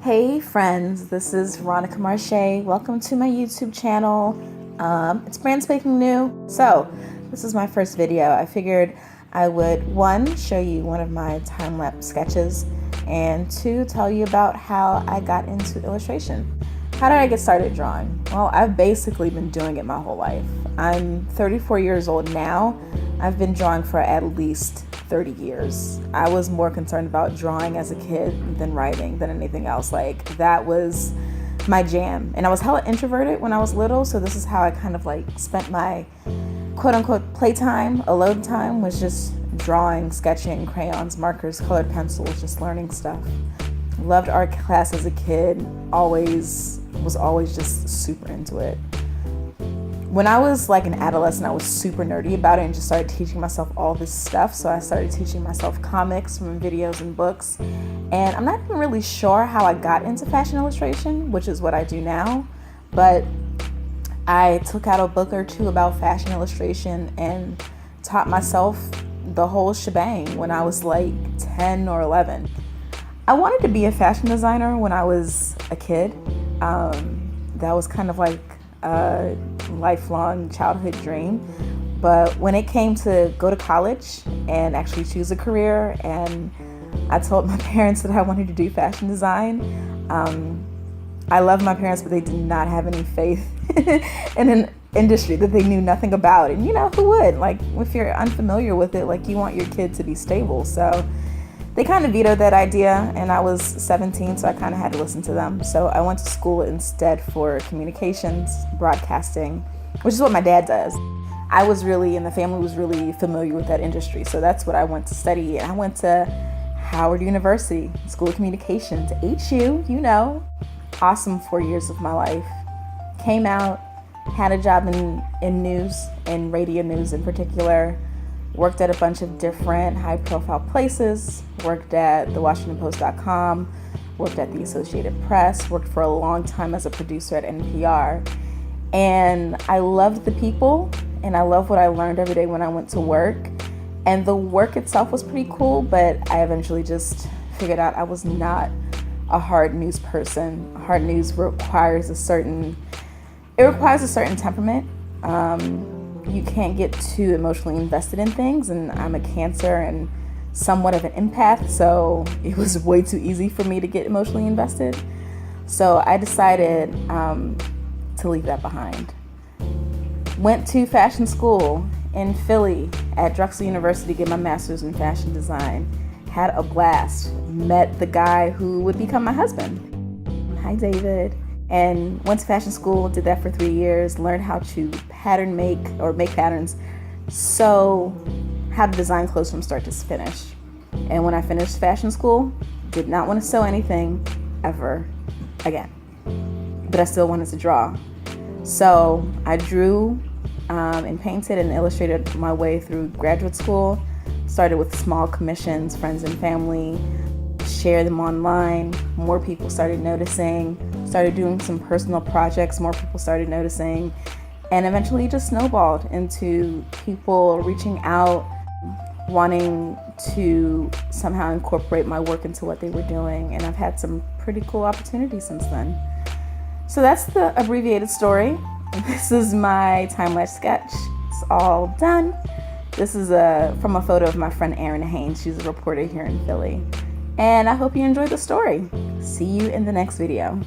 Hey friends, this is Veronica Marche. Welcome to my YouTube channel. It's brand spanking new. So this is my first video. I figured I would, one, show you one of my time-lapse sketches, and two, tell you about how I got into illustration. How did I get started drawing? Well, I've basically been doing it my whole life. I'm 34 years old now. I've been drawing for at least 30 years. I was more concerned about drawing as a kid than writing than anything else. Like, that was my jam. And I was hella introverted when I was little, so this is how I kind of like spent my quote-unquote playtime, alone time, was just drawing, sketching, crayons, markers, colored pencils, just learning stuff. Loved art class as a kid, was always just super into it. When I was like an adolescent, I was super nerdy about it and just started teaching myself all this stuff. So I started teaching myself comics from videos and books. And I'm not even really sure how I got into fashion illustration, which is what I do now. But I took out a book or two about fashion illustration and taught myself the whole shebang when I was like 10 or 11. I wanted to be a fashion designer when I was a kid. That was kind of like a lifelong childhood dream. But when it came to go to college and actually choose a career, and I told my parents that I wanted to do fashion design, I love my parents, but they did not have any faith in an industry that they knew nothing about. And you know, who would? Like, if you're unfamiliar with it, like, you want your kid to be stable. So they kind of vetoed that idea, and I was 17, so I kind of had to listen to them. So I went to school instead for communications, broadcasting, which is what my dad does. I was really, and the family was really familiar with that industry, so that's what I went to study. And I went to Howard University, School of Communications, HU, you know. Awesome 4 years of my life. Came out, had a job in news, in radio news in particular. Worked at a bunch of different high-profile places, worked at thewashingtonpost.com, worked at the Associated Press, worked for a long time as a producer at NPR. And I loved the people, and I loved what I learned every day when I went to work. And the work itself was pretty cool, but I eventually just figured out I was not a hard news person. Hard news requires a certain temperament. You can't get too emotionally invested in things, and I'm a Cancer and somewhat of an empath, so it was way too easy for me to get emotionally invested. So I decided to leave that behind. Went to fashion school in Philly at Drexel University to get my master's in fashion design. Had a blast. Met the guy who would become my husband. Hi, David. And went to fashion school, did that for 3 years, learned how to make patterns, sew, how to design clothes from start to finish. And when I finished fashion school, did not want to sew anything ever again. But I still wanted to draw. So I drew and painted and illustrated my way through graduate school. Started with small commissions, friends and family, share them online. More people started noticing, started doing some personal projects, more people started noticing, and eventually just snowballed into people reaching out, wanting to somehow incorporate my work into what they were doing, and I've had some pretty cool opportunities since then. So that's the abbreviated story. This is my time-lapse sketch. It's all done. This is from a photo of my friend Erin Haynes. She's a reporter here in Philly. And I hope you enjoyed the story. See you in the next video.